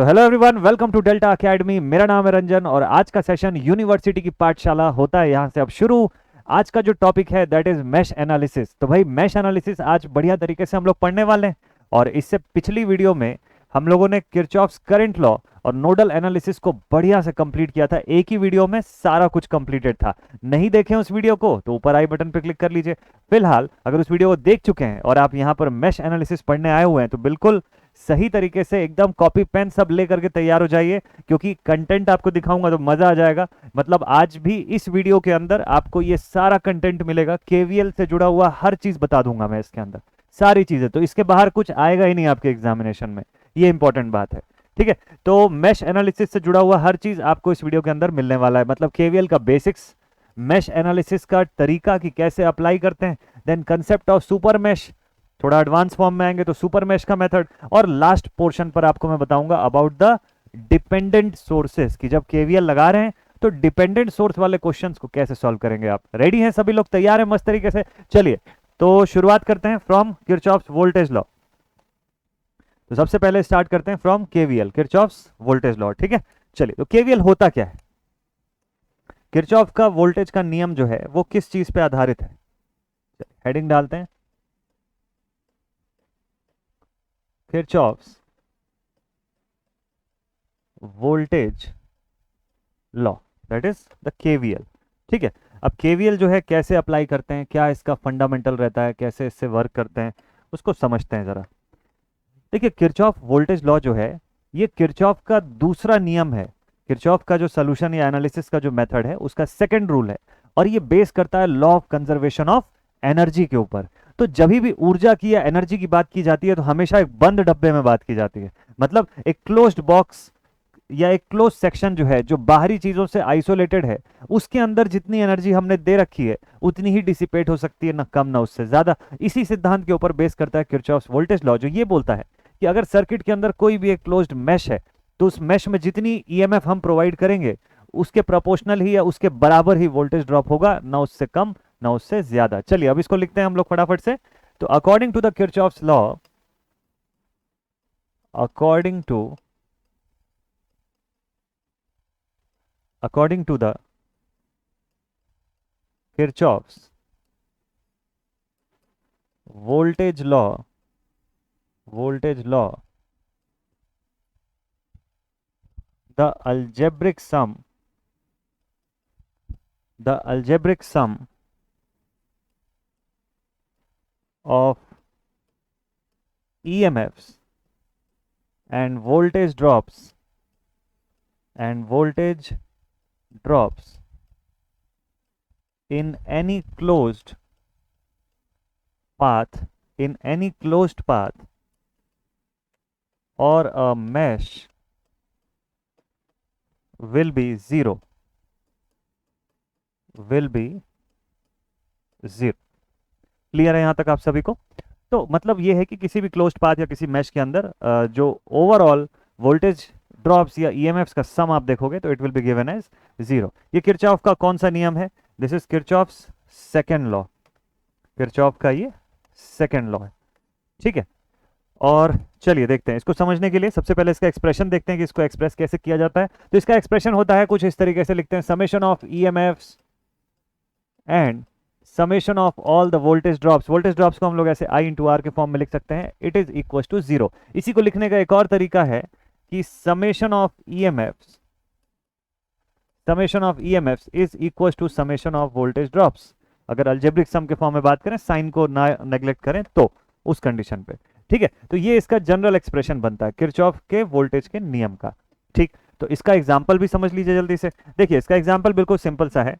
So hello everyone, welcome to Delta academy. मेरा नाम है रंजन और आज का सेशन यूनिवर्सिटी की पाठशाला होता है यहाँ से अब शुरू। आज का जो टॉपिक है दैट इज मैश एनालिसिस। तो भाई मैश एनालिसिस आज बढ़िया तरीके से हम लोग पढ़ने वाले हैं। और इससे पिछली वीडियो में हम लोगों ने किरचॉफ्स करंट लॉ और नोडल एनालिसिस को बढ़िया से कंप्लीट किया था। एक ही वीडियो में सारा कुछ कंप्लीटेड था। नहीं देखें उस वीडियो को तो ऊपर आई बटन पर क्लिक कर लीजिए। फिलहाल अगर उस वीडियो को देख चुके हैं और आप यहाँ पर मैश एनालिसिस पढ़ने आए हुए हैं तो बिल्कुल सही तरीके से एकदम कॉपी पेन सब लेकर के तैयार हो जाइए, क्योंकि कंटेंट आपको दिखाऊंगा तो मजा आ जाएगा। मतलब आज भी इस वीडियो के अंदर आपको ये सारा कंटेंट मिलेगा। केवीएल से जुड़ा हुआ हर चीज बता दूंगा मैं इसके अंदर, सारी चीजें। तो इसके बाहर कुछ आएगा ही नहीं आपके एग्जामिनेशन में, ये इंपॉर्टेंट बात है। ठीक है, तो मैश एनालिसिस से जुड़ा हुआ हर चीज आपको इस वीडियो के अंदर मिलने वाला है। मतलब केवीएल का बेसिक्स, मैश एनालिसिस का तरीका कि कैसे अप्लाई करते हैं, then concept of super mesh, थोड़ा एडवांस फॉर्म में आएंगे तो सुपर मैश का मेथड, और लास्ट पोर्शन पर आपको मैं बताऊंगा अबाउट द डिपेंडेंट सोर्सेस कि जब केवीएल लगा रहे हैं तो डिपेंडेंट सोर्स वाले क्वेश्चंस को कैसे सॉल्व करेंगे आप। रेडी हैं सभी लोग, तैयार हैं मस्त तरीके से? चलिए तो शुरुआत करते हैं फ्रॉम किरचॉफ्स वोल्टेज लॉ। तो सबसे पहले स्टार्ट करते हैं from KVL, Kirchhoff's voltage law. ठीक है, चलिए तो केवीएल होता क्या है? किरचॉफ का वोल्टेज का नियम जो है वो किस चीज पे आधारित है? हेडिंग डालते हैं, Kirchhoff's voltage law, that is the KVL. ठीक है, अब केवीएल जो है कैसे अप्लाई करते हैं, क्या इसका फंडामेंटल रहता है, कैसे इससे वर्क करते हैं, उसको समझते हैं जरा। देखिए, किरचॉफ वोल्टेज लॉ जो है ये किरचॉफ का दूसरा नियम है। किरचॉफ का जो सोल्यूशन या एनालिसिस का जो मेथड है उसका सेकंड रूल है, और ये बेस करता है law of conservation of energy के ऊपर। तो जब भी ऊर्जा की या एनर्जी की बात की जाती है तो हमेशा एक बंद डब्बे में बात की जाती है। मतलब एक क्लोज्ड बॉक्स या एक क्लोज सेक्शन जो है, जो बाहरी चीजों से आइसोलेटेड है, उसके अंदर जितनी एनर्जी हमने दे रखी है उतनी ही डिसिपेट हो सकती है, ना कम ना उससे ज्यादा। इसी सिद्धांत के ऊपर बेस करता है किरचॉफ्स वोल्टेज लॉ, जो ये बोलता है कि अगर सर्किट के अंदर कोई भी एक क्लोज्ड मैश है तो उस मैश में जितनी ईएमएफ हम प्रोवाइड करेंगे उसके प्रोपोर्शनल ही या उसके बराबर ही वोल्टेज ड्रॉप होगा, ना उससे कम ना उससे ज्यादा। चलिए अब इसको लिखते हैं हम लोग फटाफट से। तो according to the Kirchhoff's law, according to the Kirchhoff's voltage law, the algebraic sum of EMFs and voltage drops in any closed path or a mesh will be zero. Clear है यहां तक आप सभी को? तो मतलब ये है कि किसी भी क्लोज्ड पाथ या किसी मैश के अंदर जो ओवरऑल वोल्टेज ड्रॉप्स या ईएमएफ्स का सम आप देखोगे तो it will be given as zero. ये किरचॉफ का कौन सा नियम है? This is Kirchhoff's second law. Kirchhoff का ये सेकंड लॉ है। ठीक है, और चलिए देखते हैं इसको समझने के लिए सबसे पहले इसका एक्सप्रेशन देखते हैं कि इसको एक्सप्रेस कैसे किया जाता है। तो इसका एक्सप्रेशन होता है कुछ इस तरीके से, लिखते हैं summation of EMFs and summation of all the voltage drops. Voltage drops को हम लोग ऐसे I इंटू आर के फॉर्म में लिख सकते हैं, it is equal to zero. इसी को लिखने का एक और तरीका है कि summation of EMFs is equal to summation of voltage drops. अगर अलजेब्रिक सम के फॉर्म में बात करें, साइन को ना नेग्लेक्ट करें तो उस कंडीशन पे। ठीक है, तो ये इसका जनरल एक्सप्रेशन बनता है किरचॉफ के वोल्टेज के नियम का। ठीक, तो इसका एग्जांपल भी समझ लीजिए जल्दी से। देखिए इसका एग्जांपल बिल्कुल सिंपल सा है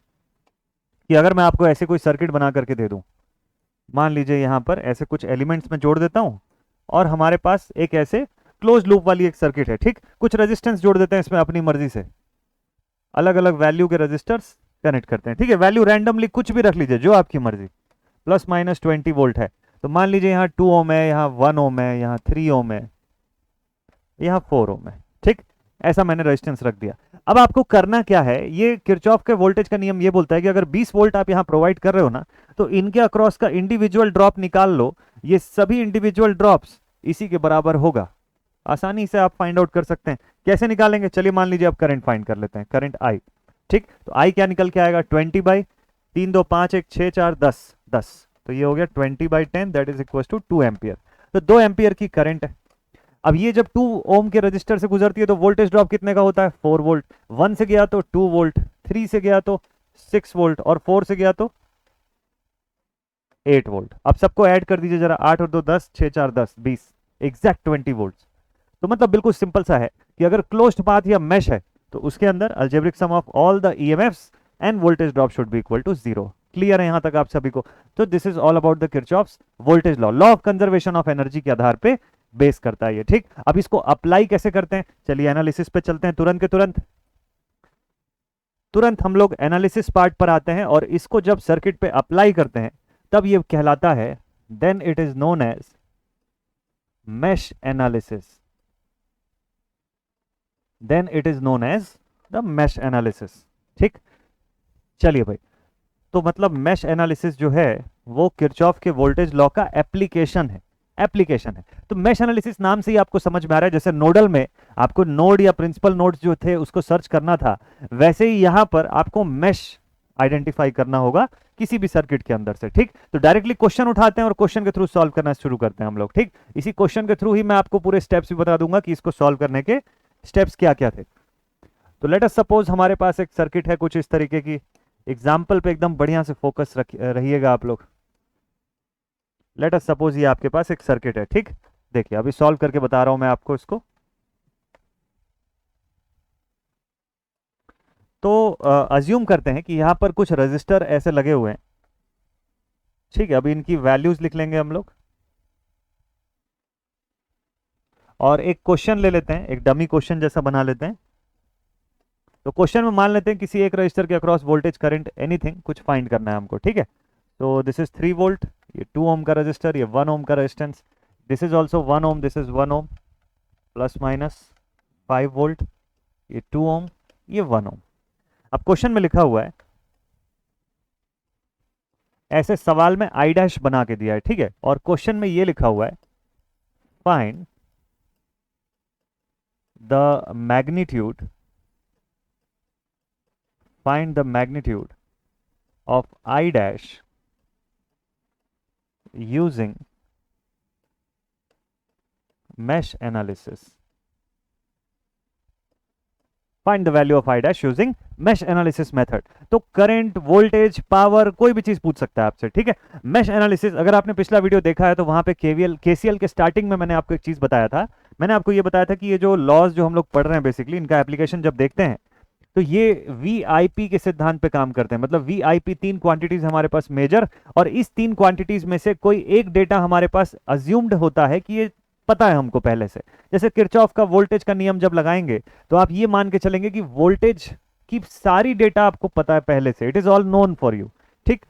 कि अगर मैं आपको ऐसे कोई सर्किट बना करके दे दूं, मान लीजिए यहां पर ऐसे कुछ एलिमेंट्स में जोड़ देता हूं और हमारे पास एक ऐसे क्लोज लूप वाली एक सर्किट है। ठीक, कुछ रेजिस्टेंस जोड़ देते हैं इसमें अपनी मर्जी से, अलग अलग वैल्यू के रेजिस्टर्स कनेक्ट करते हैं। ठीक है, वैल्यू रैंडमली कुछ भी रख लीजिए जो आपकी मर्जी, प्लस माइनस 20 वोल्ट है तो मान लीजिए यहाँ 2 ओम है, यहाँ 1 ओम है, यहाँ 3 ओम है, यहाँ 4 ओम है। ठीक, ऐसा मैंने रेजिस्टेंस रख दिया। अब आपको करना क्या है, ये किरचॉफ के वोल्टेज का नियम ये बोलता है कि अगर 20 वोल्ट आप यहाँ प्रोवाइड कर रहे हो ना, तो इनके अक्रॉस का इंडिविजुअल ड्रॉप निकाल लो। ये सभी इंडिविजुअल ड्रॉप्स इसी के बराबर होगा। आसानी से आप फाइंड आउट कर सकते हैं। कैसे निकालेंगे, चलिए मान लीजिए आप करंट फाइंड कर लेते हैं, करंट आई। ठीक, तो आई क्या निकल के आएगा, 20/3 2 5 1 6 4 10, तो ये हो गया 20/10 that is equal to 2 ampere. तो 2 एम्पियर की करंट है। अब ये जब 2 ओम के रजिस्टर से गुजरती है तो वोल्टेज ड्रॉप कितने का होता है, 4 वोल्ट। 1 से गया तो 2 वोल्ट, 3 से गया तो 6 वोल्ट और 4 से गया तो 8 वोल्ट। अब सबको ऐड कर दीजिए जरा, 8 और 2 10, 6 4 10 20, एग्जैक्ट 20 वोल्ट। तो मतलब बिल्कुल सिंपल सा है कि अगर क्लोज्ड पाथ या मेश है तो उसके अंदर algebraic sum of all the EMFs and voltage drop should be equal to 0। Clear है यहां तक आप सभी को? तो this is all about the Kirchhoff's voltage law, law of conservation of energy के आधार पे बेस करता है ये। ठीक, अब इसको अप्लाई कैसे करते हैं, चलिए एनालिसिस पे चलते हैं तुरंत के तुरंत। तुरंत हम लोग एनालिसिस पार्ट पर आते हैं और इसको जब सर्किट पे अप्लाई करते हैं तब ये कहलाता है, then it is known as mesh analysis, then it is known as the mesh analysis. ठीक, चलिए भाई, तो मतलब मेश एनालिसिस जो है वो किरचॉफ के वोल्टेज लॉ का एप्लीकेशन है, एप्लीकेशन है। तो मेश एनालिसिस नाम से ही आपको समझ में आ रहा है, जैसे नोडल में आपको नोड या प्रिंसिपल नोड्स जो थे उसको सर्च करना था, वैसे ही यहां पर आपको मेश आइडेंटिफाई करना होगा किसी भी सर्किट के अंदर से। ठीक, तो डायरेक्टली क्वेश्चन उठाते हैं और क्वेश्चन के थ्रू सॉल्व करना शुरू करते हैं हम लोग। ठीक, इसी क्वेश्चन के थ्रू ही मैं आपको पूरे स्टेप्स भी बता दूंगा कि इसको सॉल्व करने के स्टेप्स क्या क्या थे। तो लेट अस सपोज हमारे पास एक सर्किट है कुछ इस तरीके की, एग्जाम्पल पे एकदम बढ़िया से फोकस रहिएगा आप लोग। लेट अस सपोज ये आपके पास एक सर्किट है। ठीक, देखिए अभी सॉल्व करके बता रहा हूं मैं आपको इसको। तो अज्यूम करते हैं कि यहां पर कुछ रजिस्टर ऐसे लगे हुए हैं। ठीक है, अभी इनकी वैल्यूज लिख लेंगे हम लोग और एक क्वेश्चन ले लेते हैं, एक डमी क्वेश्चन जैसा बना लेते हैं। तो क्वेश्चन में मान लेते हैं किसी एक रजिस्टर के अक्रॉस वोल्टेज करंट एनीथिंग कुछ फाइंड करना है हमको। ठीक है, तो दिस इज 3 वोल्ट, ये 2 ओम का रजिस्टर, ये 1 ओम का resistance, this is also 1 ohm, this is 1 ohm, plus minus 5 volt, ये 2 ओम, ये 1 ओम। अब क्वेश्चन में लिखा हुआ है, ऐसे सवाल में आई डैश बना के दिया है। ठीक है, और क्वेश्चन में ये लिखा हुआ है, find the magnitude, find the magnitude of I dash using mesh analysis. Find the value of I dash using mesh analysis method. तो करंट, वोल्टेज, पावर, कोई भी चीज पूछ सकता है आपसे। ठीक है, मेश एनालिसिस, अगर आपने पिछला वीडियो देखा है तो वहां पे केवीएल केसीएल के स्टार्टिंग में मैंने आपको एक चीज बताया था। मैंने आपको ये बताया था कि ये जो लॉज जो हम लोग पढ़ रहे हैं बेसिकली, इनका एप्लीकेशन जब देखते हैं तो ये वीआईपी के सिद्धांत पे काम करते हैं। मतलब वीआईपी 3 क्वांटिटीज हमारे पास मेजर, और इस 3 क्वांटिटीज में से कोई एक डेटा हमारे पास अज्यूम्ड होता है कि ये पता है हमको पहले से। जैसे किरचॉफ का वोल्टेज का नियम जब लगाएंगे तो आप ये मान के चलेंगे कि वोल्टेज की सारी डेटा आपको पता है पहले से, it is all known for you. ठीक,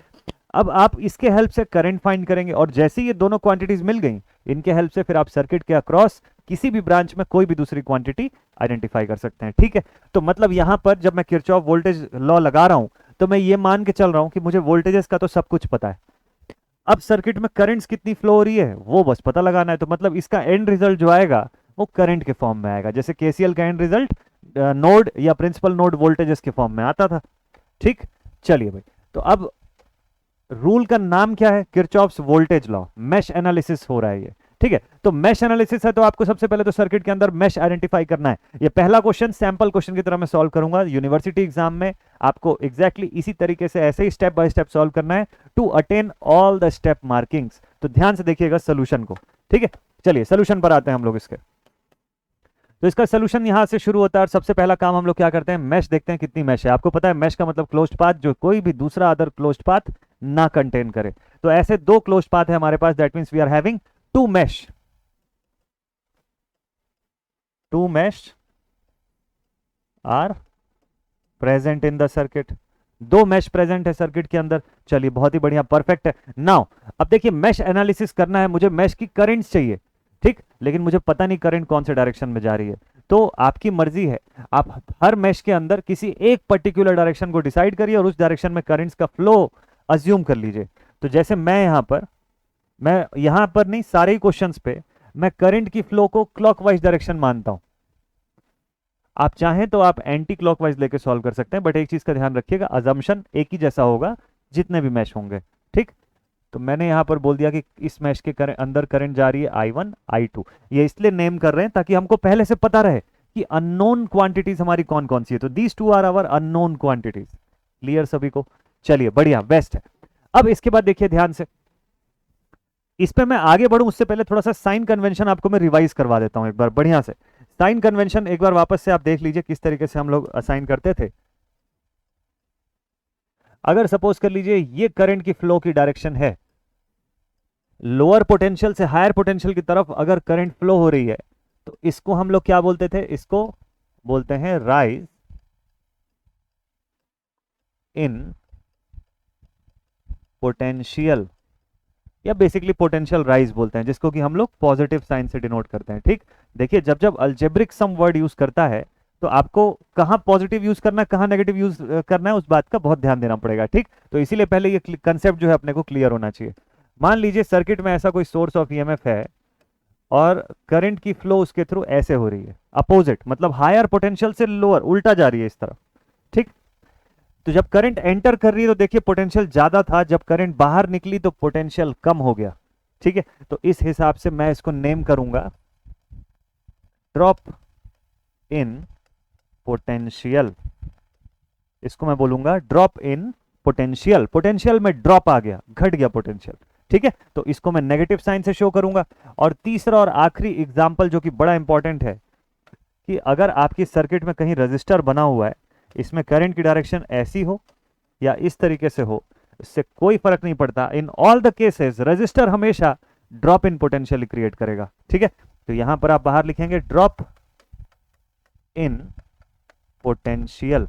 अब आप इसके हेल्प से करंट फाइंड करेंगे और जैसे ही ये दोनों क्वांटिटीज मिल गई, इनके हेल्प से फिर आप सर्किट के अक्रॉस किसी भी ब्रांच में कोई भी दूसरी क्वांटिटी आइडेंटिफाई कर सकते हैं। ठीक है, तो मतलब यहां पर जब मैं किरचॉफ वोल्टेज लॉ लगा रहा हूं तो मैं ये मान के चल रहा हूं कि मुझे वोल्टेजेस का तो सब कुछ पता है, अब सर्किट में करंट्स कितनी फ्लो हो रही है वो बस पता लगाना है। तो मतलब इसका एंड रिजल्ट जो आएगा वो करंट के फॉर्म में आएगा, जैसे केसीएल का एंड रिजल्ट नोड या प्रिंसिपल नोड वोल्टेजेस के फॉर्म में आता था। ठीक, चलिए भाई, तो अब रूल का नाम क्या है, Kirchhoff's voltage law, mesh analysis हो रहा है ये। ठीक है, तो मेश एनालिसिस है तो आपको सबसे पहले तो सर्किट के अंदर मेश आइडेंटिफाई करना है। ये पहला क्वेश्चन सैंपल क्वेश्चन की तरह मैं सॉल्व करूंगा यूनिवर्सिटी एग्जाम में, आपको एग्जैक्टली इसी तरीके से ऐसे ही स्टेप बाय स्टेप सॉल्व करना है to attain all the step markings. तो ध्यान से देखिएगा सोल्यूशन को। ठीक है, चलिए सोल्यूशन पर आते हैं हम लोग इसके। तो इसका सोल्यूशन यहां से शुरू होता है और सबसे पहला काम हम लोग क्या करते हैं, मैश देखते हैं कितनी मैश है। आपको पता है मैश का मतलब क्लोज्ड पाथ जो कोई भी दूसरा अदर क्लोज्ड पाथ ना कंटेन करे। तो ऐसे 2 क्लोज्ड पाथ है हमारे पास, that means we are having 2 mesh, 2 mesh are present in the circuit. 2 mesh present है सर्किट के अंदर। चलिए बहुत ही बढ़िया, परफेक्ट है। नाउ अब देखिए मैश एनालिसिस करना है, मुझे मैश की करंट्स चाहिए। ठीक, लेकिन मुझे पता नहीं करंट कौन से डायरेक्शन में जा रही है। तो आपकी मर्जी है, आप हर मैश के अंदर किसी एक पर्टिकुलर डायरेक्शन को डिसाइड करिए और उस डायरेक्शन में करंट्स का फ्लो अज्यूम कर लीजिए। तो जैसे मैं यहां पर नहीं, सारे ही क्वेश्चंस पे मैं करंट की फ्लो को क्लॉकवाइज डायरेक्शन मानता हूं। आप चाहें तो आप एंटी क्लॉकवाइज लेके सॉल्व कर सकते हैं, बट एक चीज का ध्यान रखिएगा, अजम्पशन एक ही जैसा होगा जितने भी मैश होंगे, ठीक। तो मैंने यहां पर बोल दिया कि इस मैश के अंदर करंट जा रही है I1 I2। ये इसलिए नेम कर रहे हैं ताकि हमको पहले से पता रहे कि अननोन क्वांटिटीज हमारी कौन कौन सी है। तो these two are our unknown quantities. Clear सभी को? चलिए बढ़िया, बेस्ट है। अब इसके बाद देखिए ध्यान से, इस पे मैं आगे बढ़ूं उससे पहले थोड़ा सा साइन कन्वेंशन आपको मैं रिवाइज करवा देता हूं एक बार बढ़िया से। साइन कन्वेंशन एक बार वापस से आप देख लीजिए किस तरीके से हम लोग असाइन करते थे। अगर सपोज कर लीजिए ये करंट की फ्लो की डायरेक्शन है, लोअर पोटेंशियल से हायर पोटेंशियल की तरफ अगर करंट फ्लो हो रही है, तो इसको हम लोग क्या बोलते थे? इसको बोलते हैं राइज इन पोटेंशियल, या बेसिकली पोटेंशियल राइज बोलते हैं, जिसको कि हम लोग पॉजिटिव साइन से डिनोट करते हैं, ठीक। देखिए जब जब अल्जेब्रिक सम वर्ड यूज करता है तो आपको कहां पॉजिटिव यूज करना है कहां नेगेटिव यूज करना है उस बात का बहुत ध्यान देना पड़ेगा, ठीक। तो इसीलिए पहले ये कंसेप्ट जो है अपने को क्लियर होना चाहिए। मान लीजिए सर्किट में ऐसा कोई सोर्स ऑफ ईएमएफ है और करंट की फ्लो उसके थ्रू ऐसे हो रही है, अपोजिट, मतलब हायर पोटेंशियल से लोअर, उल्टा जा रही है इस तरफ, ठीक। तो जब करंट एंटर कर रही है तो देखिए पोटेंशियल ज्यादा था, जब करंट बाहर निकली तो पोटेंशियल कम हो गया, ठीक है। तो इस हिसाब से मैं इसको नेम करूंगा ड्रॉप इन पोटेंशियल। इसको मैं बोलूंगा ड्रॉप इन पोटेंशियल। पोटेंशियल में ड्रॉप आ गया, घट गया पोटेंशियल, ठीक है। तो इसको मैं नेगेटिव साइन से शो करूंगा। और तीसरा और आखिरी एग्जांपल जो कि बड़ा इंपॉर्टेंट है, कि अगर आपकी सर्किट में कहीं रजिस्टर बना हुआ है, इसमें करंट की डायरेक्शन ऐसी हो या इस तरीके से हो, इससे कोई फर्क नहीं पड़ता। In all the cases register हमेशा ड्रॉप इन पोटेंशियल क्रिएट करेगा, ठीक है। तो यहां पर आप बाहर लिखेंगे ड्रॉप इन पोटेंशियल,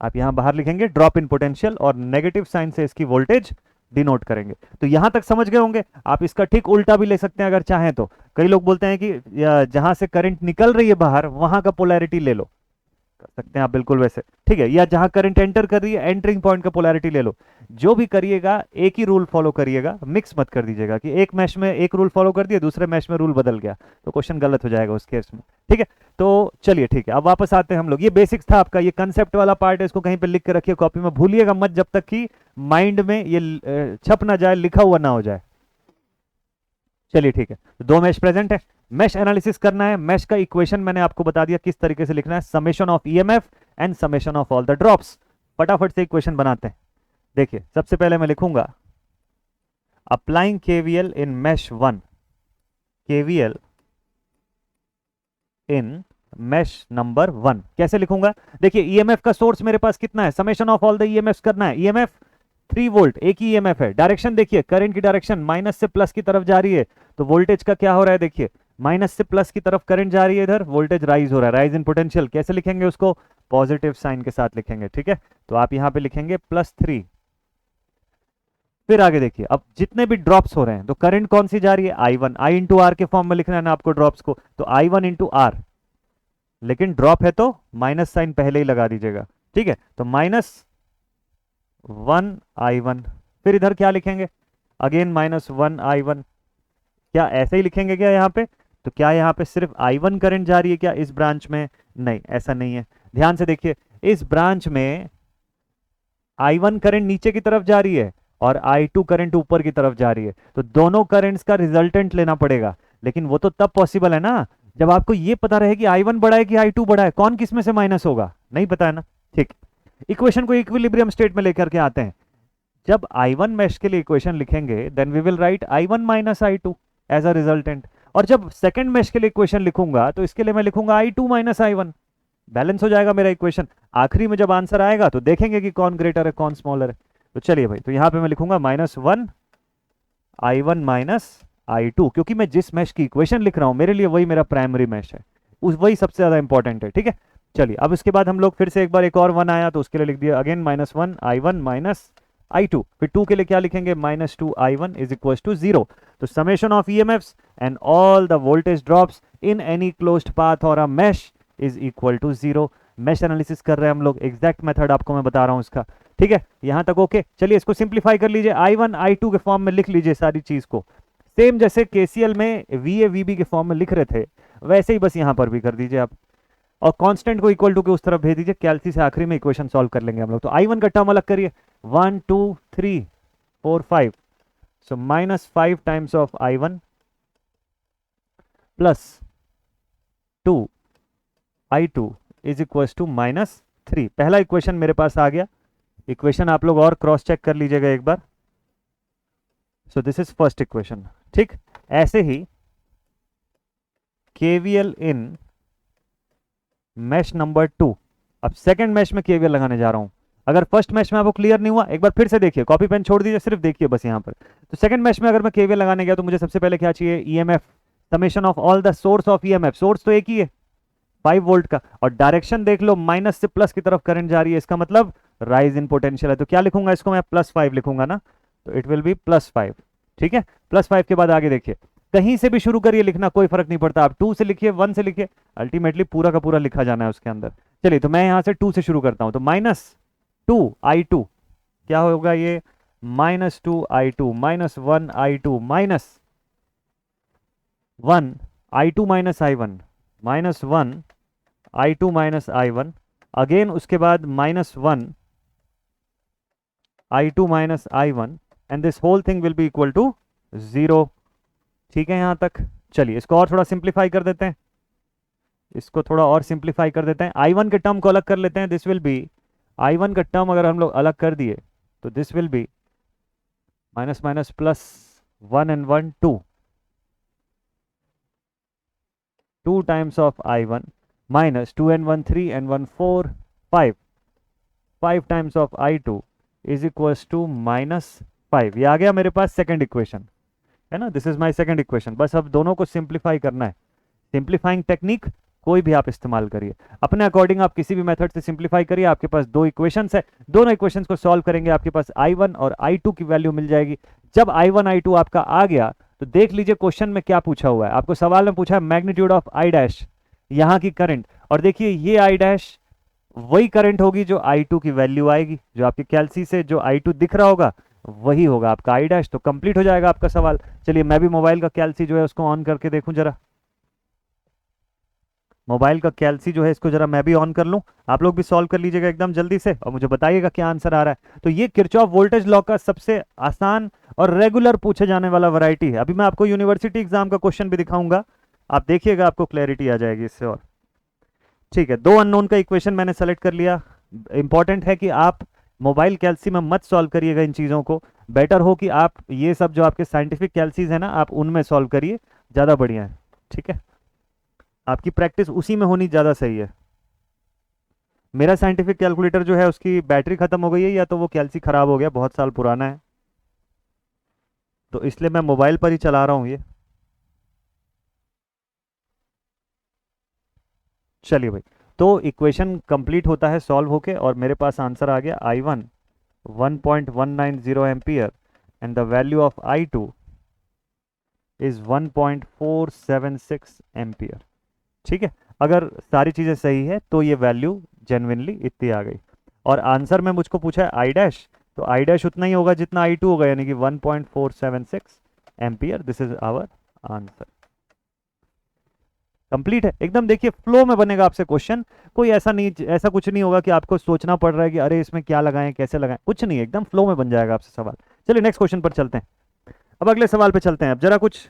आप यहां बाहर लिखेंगे ड्रॉप इन पोटेंशियल और नेगेटिव साइन से इसकी वोल्टेज डिनोट करेंगे। तो यहां तक समझ गए होंगे। आप इसका ठीक उल्टा भी ले सकते हैं अगर चाहें तो। कई लोग बोलते हैं कि जहां से करंट निकल रही है बाहर वहां का पोलैरिटी ले लो, कर सकते हैं आप बिल्कुल वैसे, ठीक है। या जहां करंट एंटर कर रही है एंटरिंग पॉइंट का पोलैरिटी ले लो। जो भी करिएगा एक ही रूल फॉलो करिएगा, मिक्स मत कर दीजिएगा कि एक मैश में एक रूल फॉलो कर दिया दूसरे मैश में रूल बदल गया, तो क्वेश्चन गलत हो जाएगा उस केस में, ठीक है। तो चलिए ठीक है, अब वापस आते हैं हम लोग। ये बेसिक्स था आपका, ये कंसेप्ट वाला पार्ट है, इसको कहीं पे लिख के रखिए कॉपी में, भूलिएगा मत जब तक कि माइंड में ये छप ना जाए, लिखा हुआ ना हो जाए। चलिए ठीक है, तो दो मैश प्रेजेंट है, मैश एनालिसिस करना है। मैश का इक्वेशन मैंने आपको बता दिया किस तरीके से लिखना है, summation of EMF and summation of all the drops. फटाफट से इक्वेशन बनाते हैं। देखिए सबसे पहले मैं लिखूंगा applying KVL in mash 1, KVL in mesh number 1 कैसे लिखूंगा? देखिए ईएमएफ का सोर्स मेरे पास कितना है, summation of all the EMF करना है। ईएमएफ 3 वोल्ट, एक ही ईएमएफ है। डायरेक्शन देखिए, करंट की डायरेक्शन माइनस से प्लस की तरफ जा रही है, तो वोल्टेज का क्या हो रहा है? देखिए माइनस से प्लस की तरफ करंट जा रही है, इधर वोल्टेज राइज हो रहा है, राइज इन पोटेंशियल। कैसे लिखेंगे उसको? पॉजिटिव साइन के साथ लिखेंगे, ठीक है। तो आप यहां पे लिखेंगे +3। फिर आगे देखिए, अब जितने भी ड्रॉप्स हो रहे हैं तो करंट कौन सी जा रही है? I1, I इंटू आर के फॉर्म में लिखना है ना आपको ड्रॉप्स को, तो I1 इंटू आर, लेकिन ड्रॉप है तो माइनस साइन पहले ही लगा दीजिएगा, ठीक है। तो -1I1। फिर इधर क्या लिखेंगे? Again -1I1। क्या ऐसे ही लिखेंगे क्या यहाँ पे? तो क्या यहाँ पे सिर्फ I1 करंट जा रही है क्या इस ब्रांच में? नहीं, ऐसा नहीं है। ध्यान से देखिए, इस ब्रांच में I1 करंट नीचे की तरफ जा रही है और I2 करंट ऊपर की तरफ जा रही है, तो दोनों करंट्स का रिजल्टेंट लेना पड़ेगा। लेकिन वो तो तब पॉसिबल है ना जब आपको ये पता रहे कि I1 बड़ा है कि I2 बड़ा है, कौन किस में से माइनस होगा, नहीं पता है ना, ठीक। इक्वेशन को इक्विलिब्रियम स्टेट में लेकर के आते हैं। जब I1 मैश के लिए इक्वेशन लिखेंगे then we will write I1 minus I2 as a resultant. और जब सेकंड मैश के लिए इक्वेशन लिखूंगा तो इसके लिए मैं लिखूंगा I2 माइनस I1। बैलेंस हो जाएगा मेरा इक्वेशन। आखिरी में जब आंसर आएगा तो देखेंगे कि कौन ग्रेटर है कौन स्मॉलर है। तो चलिए भाई, तो यहां पे मैं लिखूंगा -1 I1 माइनस I2, क्योंकि मैं जिस मैश की इक्वेशन लिख रहा हूं मेरे लिए वही मेरा प्राइमरी मैश है, वही सबसे ज्यादा इंपॉर्टेंट है, ठीक है। चलिए अब इसके बाद हम लोग फिर से एक बार, एक और 1 आया तो उसके लिए लिख दिया अगेन -1 I1 माइनस I2। फिर 2 के लिए क्या लिखेंगे? -2 I1 इज इक्वल टू 0। तो summation of EMFs and all the voltage drops in any closed path और a mesh is equal to 0। Mesh analysis कर रहे हैं हम लोग, एग्जैक्ट मेथड आपको मैं बता रहा हूं इसका, ठीक है। यहां तक ओके। चलिए इसको सिंप्लीफाई कर लीजिए, I1 I2 के फॉर्म में लिख लीजिए सारी चीज को। सेम जैसे केसीएल में वी ए वी बी के फॉर्म में लिख रहे थे, वैसे ही बस यहां पर भी कर दीजिए आप, और कांस्टेंट को इक्वल टू के उस तरफ भेज दीजिए। कैलसी से आखिरी में इक्वेशन सॉल्व कर लेंगे हम लोग। तो I1 का टर्म अलग करिए, 1 2 3 4 5, so -5 times of I1 plus 2 I2 is equal to -3। पहला इक्वेशन मेरे पास आ गया। इक्वेशन आप लोग और क्रॉस चेक कर लीजिएगा एक बार। So this is first equation. ठीक, ऐसे ही KVL इन मैश नंबर 2। अब सेकंड मैश में KVL लगाने जा रहा हूं। अगर फर्स्ट मैश में आपको क्लियर नहीं हुआ, एक बार फिर से देखिए, कॉपी पेन छोड़ दीजिए, सिर्फ देखिए बस यहां पर। तो सेकंड मैश में अगर मैं KVL लगाने गया तो मुझे सबसे पहले क्या चाहिए, EMF, summation of all the source of EMF। Source तो एक ही है 5 वोल्ट का, और डायरेक्शन देख लो माइनस से प्लस की तरफ करंट जा रही है, इसका मतलब राइज इन पोटेंशियल है। तो क्या लिखूंगा इसको मैं, +5 लिखूंगा ना, तो इट विल बी +5। ठीक है, +5 के बाद आगे देखिए, कहीं से भी शुरू करिए लिखना, कोई फर्क नहीं पड़ता, आप 2 से लिखिए, 1 से लिखिए, अल्टीमेटली पूरा का पूरा लिखा जाना है उसके अंदर। चलिए, तो मैं यहां से 2 से शुरू करता हूं, तो -2 I2 क्या होगा ये, -2 I2 -1 I2 -1 I2 -I1 -1 I2 -I1, again उसके बाद -1 I2 -I1, and this whole thing will be equal to 0। ठीक है यहां तक। चलिए इसको और थोड़ा सिंप्लीफाई कर देते हैं, इसको थोड़ा और सिंप्लीफाई कर देते हैं। I1 के टर्म को अलग कर लेते हैं, दिस विल बी, I1 का टर्म अगर हम लोग अलग कर दिए तो this will be minus minus plus 1 and 1 2 times of I1 minus 2 and 1 3 and 1 4 5 times of I2 is equals to -5। ये आ गया मेरे पास सेकंड इक्वेशन, है ना, this is my second equation. बस अब दोनों को सिंप्लीफाई करना है। सिंप्लीफाइंग टेक्निक कोई भी आप इस्तेमाल करिए, अपने अकॉर्डिंग आप किसी भी मेथड से सिंप्लीफाई करिए। आपके पास 2 इक्वेशंस है, दोनों इक्वेशंस को सॉल्व करेंगे, आपके पास I1 और I2 की वैल्यू मिल जाएगी। जब I1 I2 आपका आ गया तो देख लीजिए क्वेश्चन में क्या पूछा हुआ है। आपको सवाल में पूछा है मैग्नीट्यूड ऑफ I डैश, यहाँ की करंट, और देखिए ये I डैश वही करंट होगी जो I2 की वैल्यू आएगी, जो आपकी कैलसी से जो I2 दिख रहा होगा वही होगा आपका I डैश। तो कंप्लीट हो जाएगा आपका सवाल। चलिए मैं भी मोबाइल का कैलसी जो है उसको ऑन करके देखूं जरा, मोबाइल का कैलसी जो है इसको जरा मैं भी ऑन कर लूं। आप लोग भी सॉल्व कर लीजिएगा एकदम जल्दी से और मुझे बताइएगा क्या आंसर आ रहा है। तो ये किरचॉफ वोल्टेज लॉ का सबसे आसान और रेगुलर पूछे जाने वाला वैरायटी है। अभी मैं आपको यूनिवर्सिटी एग्जाम का क्वेश्चन भी दिखाऊंगा, आप देखिएगा, आपको क्लैरिटी आ जाएगी इससे। और ठीक है, 2 अननोन का इक्वेशन मैंने सेलेक्ट कर लिया। इंपॉर्टेंट है कि आप मोबाइल कैलसी में मत सॉल्व करिएगा इन चीज़ों को, बेटर हो कि आप ये सब जो आपके साइंटिफिक कैलसीज है ना आप उनमें सॉल्व करिए, ज़्यादा बढ़िया है। ठीक है, आपकी प्रैक्टिस उसी में होनी ज़्यादा सही है। मेरा साइंटिफिक कैलकुलेटर जो है उसकी बैटरी ख़त्म हो गई है, या तो वो कैलसी ख़राब हो गया, बहुत साल पुराना है, तो इसलिए मैं मोबाइल पर ही चला रहा हूँ ये। चलिए भाई, तो इक्वेशन कंप्लीट होता है सॉल्व होके और मेरे पास आंसर आ गया I1 1.190 ampere and the value of I2 is 1.476 ampere. ठीक है, अगर सारी चीज़ें सही है तो ये वैल्यू जेन्युइनली इतनी आ गई। और आंसर में मुझको पूछा है I डैश, तो I डैश उतना ही होगा जितना I2 होगा, यानी कि 1.476 ampere. This is our answer. Complete है एकदम। देखिए फ्लो में बनेगा आपसे क्वेश्चन, कोई ऐसा नहीं, ऐसा कुछ नहीं होगा कि आपको सोचना पड़ रहा है कि अरे इसमें क्या लगाएं कैसे लगाएं, कुछ नहीं, एकदम फ्लो में बन जाएगा आपसे सवाल। चलिए नेक्स्ट क्वेश्चन पर चलते हैं। अब अगले सवाल पे चलते हैं। अब जरा कुछ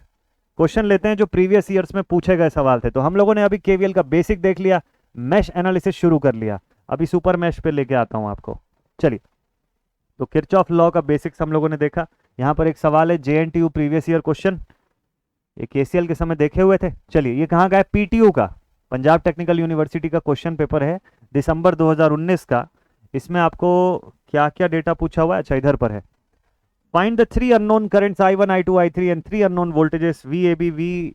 क्वेश्चन लेते हैं जो प्रीवियस ईयर्स में पूछे गए सवाल थे। तो हम लोगों ने अभी केवीएल का बेसिक देख लिया, मैश एनालिसिस शुरू कर लिया, अभी सुपर मैश पे लेके आता हूं आपको। चलिए, तो किरचॉफ लॉ का बेसिक्स हम लोगों ने देखा। यहाँ पर एक सवाल है JNTU प्रीवियस ईयर क्वेश्चन, ये KCL के समय देखे हुए थे। चलिए ये कहाँ का है, PTU का, पंजाब टेक्निकल यूनिवर्सिटी का क्वेश्चन पेपर है, दिसंबर 2019 का। इसमें आपको क्या क्या डेटा पूछा हुआ है, अच्छा इधर पर है। Find the 3 unknown currents I1 I2 I3 and 3 unknown voltages VAB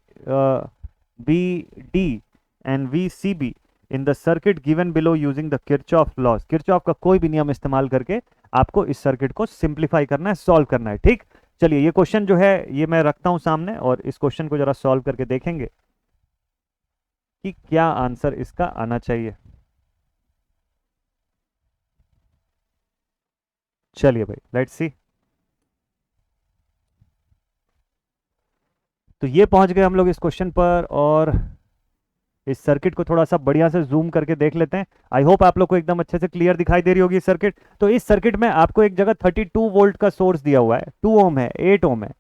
VBD and VCB in the circuit given below using the Kirchhoff laws. Kirchhoff का कोई भी नियम इस्तेमाल करके आपको इस सर्किट को सिंप्लीफाई करना है, सॉल्व करना है। ठीक, चलिए ये क्वेश्चन जो है ये मैं रखता हूं सामने और इस क्वेश्चन को जरा सॉल्व करके देखेंगे कि क्या आंसर इसका आना चाहिए। चलिए भाई लेट्स सी। तो ये पहुंच गए हम लोग इस क्वेश्चन पर, और इस सर्किट को थोड़ा सा बढ़िया से जूम करके देख लेते हैं। आई होप आप लोग को एकदम अच्छे से क्लियर दिखाई दे रही होगी सर्किट। तो इस सर्किट में आपको एक जगह 32 वोल्ट का सोर्स दिया हुआ है, 2 ओम है, 8 ओम है,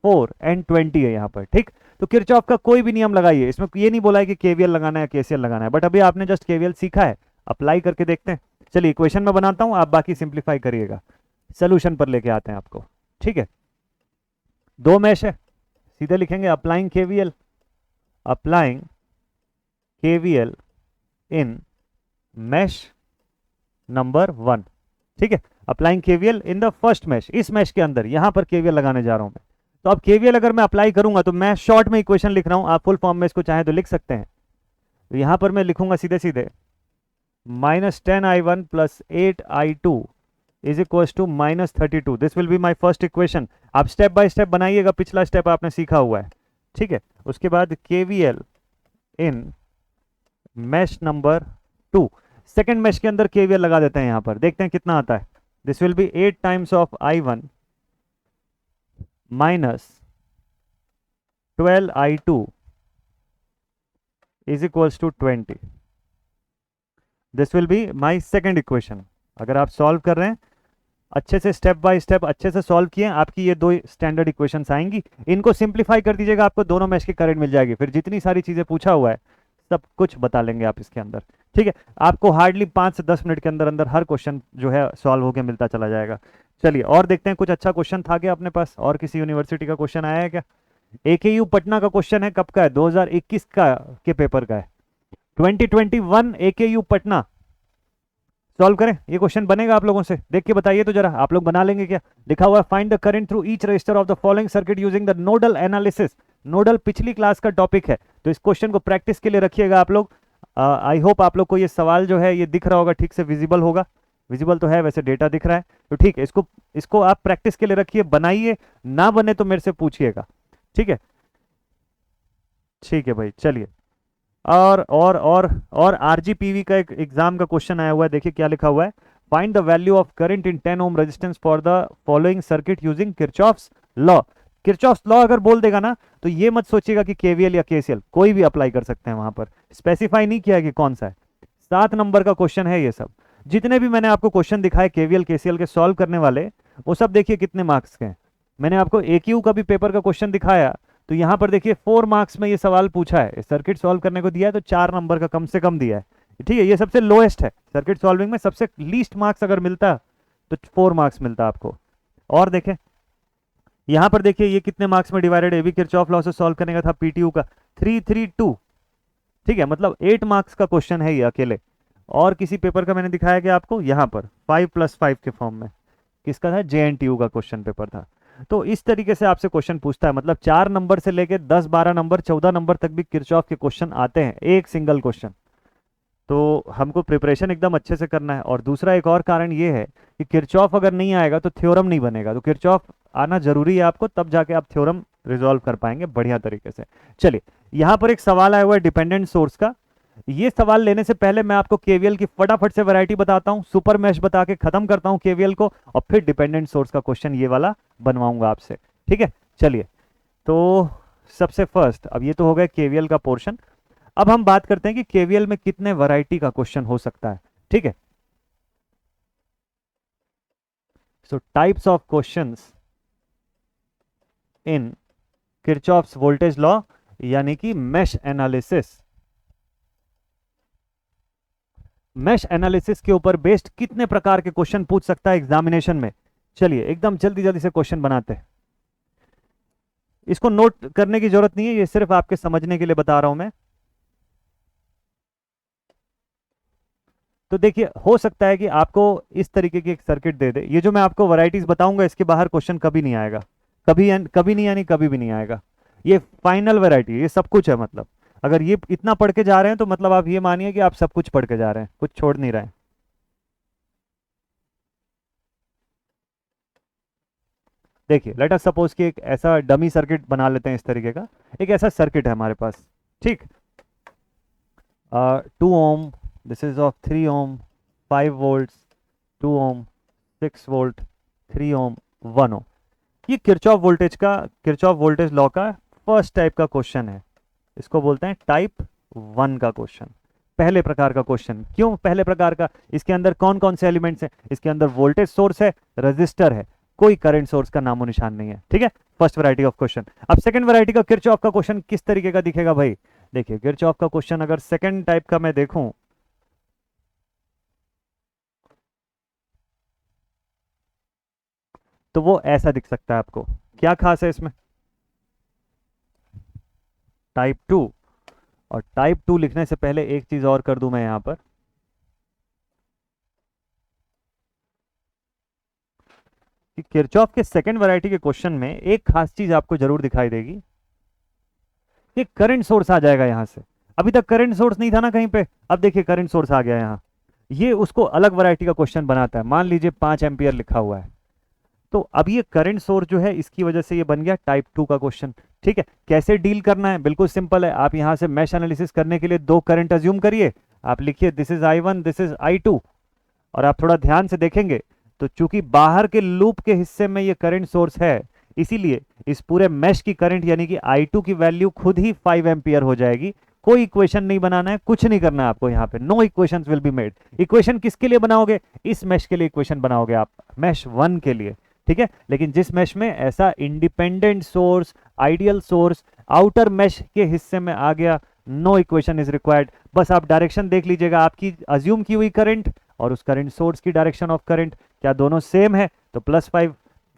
4 एंड 20 है यहाँ पर, ठीक। तो किरचॉफ का कोई भी नियम लगाइए, इसमें ये नहीं बोला है कि केवीएल लगाना है केसीएल लगाना है, बट अभी आपने जस्ट केवीएल सीखा है, अप्लाई करके देखते हैं। चलिए इक्वेशन में बनाता हूं, आप बाकी सिंप्लीफाई करिएगा, सोल्यूशन पर लेके आते हैं आपको, ठीक है। दो मैश है, सीधे लिखेंगे applying KVL, applying KVL in mesh number 1, ठीक है। Applying KVL in the first mesh, इस मैश के अंदर यहां पर केवीएल लगाने जा रहा हूं मैं। तो अब केवीएल अगर मैं अप्लाई करूंगा, तो मैं शॉर्ट में इक्वेशन लिख रहा हूं, आप फुल फॉर्म में इसको चाहे तो लिख सकते हैं। तो यहां पर मैं लिखूंगा सीधे सीधे -10i1 plus 8i2 is equal to -32। This will be my first equation. आप स्टेप बाय स्टेप बनाइएगा, पिछला स्टेप आपने सीखा हुआ है, ठीक है। उसके बाद KVL in mesh number 2, second mash के अंदर केवीएल लगा देते हैं, यहां पर देखते हैं कितना आता है। This will be 8 times of i1 minus 12i2 is equals to 20। This will be my second equation. अगर आप सॉल्व कर रहे हैं अच्छे से, स्टेप बाय स्टेप अच्छे से सॉल्व किए, आपकी ये दो स्टैंडर्ड इक्वेशंस आएंगी। इनको सिंप्लीफाई कर दीजिएगा, आपको दोनों मैश की करंट मिल जाएगी। फिर जितनी सारी चीजें पूछा हुआ है सब कुछ बता लेंगे आप इसके अंदर, ठीक है। आपको हार्डली 5 से 10 मिनट के अंदर अंदर हर क्वेश्चन जो है सॉल्व होकर मिलता चला जाएगा। चलिए और देखते हैं, कुछ अच्छा क्वेश्चन था क्या अपने पास, और किसी यूनिवर्सिटी का क्वेश्चन आया है क्या? एकेयू पटना का क्वेश्चन है, कब का है? 2021 का के पेपर का है, 2021 एकेयू पटना। सॉल्व करें, ये क्वेश्चन बनेगा आप लोगों से, देख के बताइए तो जरा, आप लोग बना लेंगे क्या? लिखा हुआ है find the current through each resistor of the following circuit using the nodal analysis. Nodal पिछली क्लास का टॉपिक है, तो इस क्वेश्चन को प्रैक्टिस के लिए रखिएगा आप लोग। आई होप आप लोग को ये सवाल जो है ये दिख रहा होगा, ठीक से विजिबल होगा, विजिबल तो है वैसे, डेटा दिख रहा है, तो ठीक है। इसको आप प्रैक्टिस के लिए रखिए, बनाइए, ना बने तो मेरे से पूछिएगा, ठीक है। ठीक है भाई, चलिए। और आरजीपीवी का एक एग्जाम का क्वेश्चन आया हुआ है, देखिए क्या लिखा हुआ है। Find the value of current in 10 ohm resistance for the following circuit using Kirchhoff's law. Kirchhoff's law अगर बोल देगा ना, तो ये मत सोचिएगा कि केवीएल या केसीएल, कोई भी अप्लाई कर सकते हैं, वहां पर स्पेसिफाई नहीं किया है कि कौन सा है। 7 नंबर का क्वेश्चन है ये सब। जितने भी मैंने आपको क्वेश्चन दिखाए केवीएल केसीएल के सॉल्व करने वाले, वो सब देखिए कितने मार्क्स के हैं। मैंने आपको एक्यू का भी पेपर का क्वेश्चन दिखाया, तो यहां पर देखिए 4 मार्क्स में ये सवाल पूछा है, सर्किट सॉल्व करने को दिया है, तो 4 नंबर का कम से कम दिया है, ठीक है। ये सबसे लोएस्ट है सर्किट सॉल्विंग में, सबसे लीस्ट मार्क्स अगर मिलता तो 4 मार्क्स मिलता आपको। और देखें यहां पर, देखिए ये कितने मार्क्स में डिवाइडेड है, भी किरचॉफ लॉ से सॉल्व करने का था पीटीयू का 332, ठीक है। मतलब 8 मार्क्स का क्वेश्चन है ये अकेले। और किसी पेपर का मैंने दिखाया कि आपको यहां पर 5+5 के फॉर्म में, किसका था? जेएनटीयू का क्वेश्चन पेपर था। तो इस तरीके से आपसे क्वेश्चन पूछता है, मतलब 4 नंबर से लेके 10, 12 नंबर, 14 नंबर तक भी किरचॉफ के क्वेश्चन आते हैं, एक सिंगल क्वेश्चन। तो हमको प्रिपरेशन एकदम अच्छे से करना है। और दूसरा एक और कारण ये है कि किरचॉफ अगर नहीं आएगा तो थ्योरम नहीं बनेगा, तो किरचॉफ आना जरूरी है आपको, तब जाके आप थ्योरम रिजॉल्व कर पाएंगे बढ़िया तरीके से। चलिए यहां पर एक सवाल आया हुआ है डिपेंडेंट सोर्स का। ये सवाल लेने से पहले मैं आपको केवीएल की फटाफट से वैरायटी बताता हूं, सुपर मैश बता के खत्म करता हूं केवीएल को, और फिर डिपेंडेंट सोर्स का क्वेश्चन ये वाला बनवाऊंगा आपसे, ठीक है। चलिए तो सबसे फर्स्ट, अब ये तो हो गया केवीएल का पोर्शन। अब हम बात करते हैं कि केवीएल में कितने वैरायटी का क्वेश्चन हो सकता है, ठीक है। सो types of questions in Kirchhoff's voltage law, यानी कि मैश एनालिसिस। मैश एनालिसिस के ऊपर बेस्ड कितने प्रकार के क्वेश्चन पूछ सकता है एग्जामिनेशन में। चलिए एकदम जल्दी जल्दी से क्वेश्चन बनाते हैं। इसको नोट करने की जरूरत नहीं है, ये सिर्फ आपके समझने के लिए बता रहा हूं मैं। तो देखिए हो सकता है कि आपको इस तरीके की एक सर्किट दे दे, ये जो मैं आपको वैरायटीज बताऊंगा इसके बाहर क्वेश्चन कभी नहीं आएगा, कभी नहीं, यानी कभी भी नहीं आएगा। ये फाइनल वैरायटी, ये सब कुछ है। मतलब अगर ये इतना पढ़ के जा रहे हैं तो मतलब आप ये मानिए कि आप सब कुछ पढ़ के जा रहे हैं, कुछ छोड़ नहीं रहे हैं। देखिए लेट अस सपोज कि एक ऐसा डमी सर्किट बना लेते हैं, इस तरीके का एक ऐसा सर्किट है हमारे पास, ठीक। 2 ohm, this is of 3 ohm, 5 volts, 2 ohm, 6 volt, 3 ohm, 1 ohm. ये किरचॉफ वोल्टेज लॉ का फर्स्ट टाइप का क्वेश्चन है, इसको बोलते हैं टाइप 1 का क्वेश्चन, पहले प्रकार का क्वेश्चन। क्यों पहले प्रकार का? इसके अंदर कौन कौन से एलिमेंट्स हैं? इसके अंदर वोल्टेज सोर्स है, रजिस्टर है, कोई करंट सोर्स का नामो निशान नहीं है। ठीक है, फर्स्ट वैरायटी ऑफ क्वेश्चन। अब सेकंड वैरायटी का किरचॉफ का क्वेश्चन किस तरीके का दिखेगा भाई? देखिए किरचॉफ का क्वेश्चन अगर सेकंड टाइप का मैं देखूं तो वो ऐसा दिख सकता है आपको। क्या खास है इसमें? टाइप 2। और टाइप 2 लिखने से पहले एक चीज और कर दूं मैं यहां पर, कि किरचॉफ के सेकंड वैरायटी के क्वेश्चन में एक खास चीज आपको जरूर दिखाई देगी, कि करंट सोर्स आ जाएगा यहां से। अभी तक करंट सोर्स नहीं था ना कहीं पे, अब देखिए करंट सोर्स आ गया यहां। ये उसको अलग वैरायटी का क्वेश्चन बनाता है। मान लीजिए 5 एम्पियर लिखा हुआ है, तो अब ये करंट सोर्स जो है इसकी वजह से ये बन गया टाइप 2 का क्वेश्चन। ठीक है, कैसे डील करना है? बिल्कुल सिंपल है। आप यहां से मैश एनालिसिस करने के लिए दो करंट अज्यूम करिए। आप लिखिए this is I1, this is I2, और आप थोड़ा ध्यान से देखेंगे तो चूंकि बाहर के लूप के हिस्से में ये करंट सोर्स है, इसीलिए इस पूरे मैश की करंट यानी कि I2 की वैल्यू खुद ही 5 एम्पियर हो जाएगी। कोई इक्वेशन नहीं बनाना है, कुछ नहीं करना है आपको यहाँ पे। No equations will be made. Equation किसके लिए बनाओगे? इस मैश के लिए इक्वेशन बनाओगे आप, मैश 1 के लिए। ठीक है, लेकिन जिस मैश में ऐसा independent source, ideal source outer mesh के हिस्से में आ गया, नो इक्वेशन इज रिक्वायर्ड। बस आप डायरेक्शन देख लीजिएगा, आपकी अज्यूम की हुई करंट और उस करंट सोर्स की डायरेक्शन ऑफ करंट क्या दोनों सेम है? तो +5।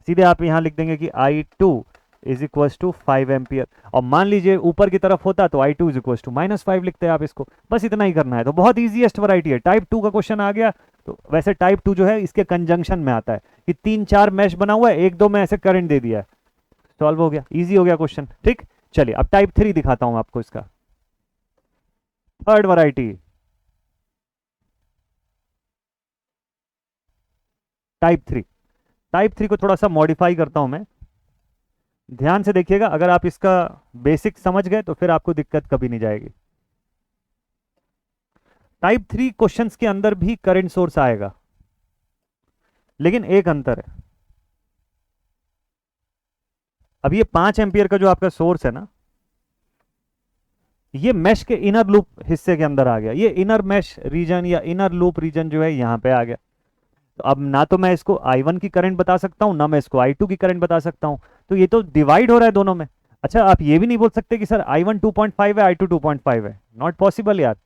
सीधे आप यहां लिख देंगे कि I2 is equal to 5 ampere. और मान लीजिए ऊपर की तरफ होता तो I2 इज इक्वल टू -5 लिखते हैं आप इसको। बस इतना ही करना है। तो बहुत ईजीएस्ट वैरायटी है। टाइप 2 का क्वेश्चन आ गया। तो वैसे टाइप 2 जो है इसके कंजंक्शन में आता है कि 3-4 मैश बना हुआ है, 1-2 में ऐसे करंट दे दिया है, सॉल्व हो गया, इजी हो गया क्वेश्चन। ठीक, चलिए अब टाइप 3 दिखाता हूं आपको इसका, थर्ड वैरायटी टाइप 3। टाइप 3 को थोड़ा सा मॉडिफाई करता हूं मैं, ध्यान से देखिएगा। अगर आप इसका बेसिक समझ गए तो फिर आपको दिक्कत कभी नहीं जाएगी। टाइप 3 क्वेश्चंस के अंदर भी करंट सोर्स आएगा, लेकिन एक अंतर है। अब ये 5 एम्पियर का जो आपका सोर्स है ना, ये मैश के इनर लूप हिस्से के अंदर आ गया। ये इनर मैश रीजन या इनर लूप रीजन जो है यहां पे आ गया। तो अब ना तो मैं इसको I1 की करंट बता सकता हूं, ना मैं इसको I2 की करंट बता सकता हूं। तो ये तो डिवाइड हो रहा है दोनों में। अच्छा, आप ये भी नहीं बोल सकते कि सर I1 2.5 है, I2 2.5 है। नॉट पॉसिबल यार।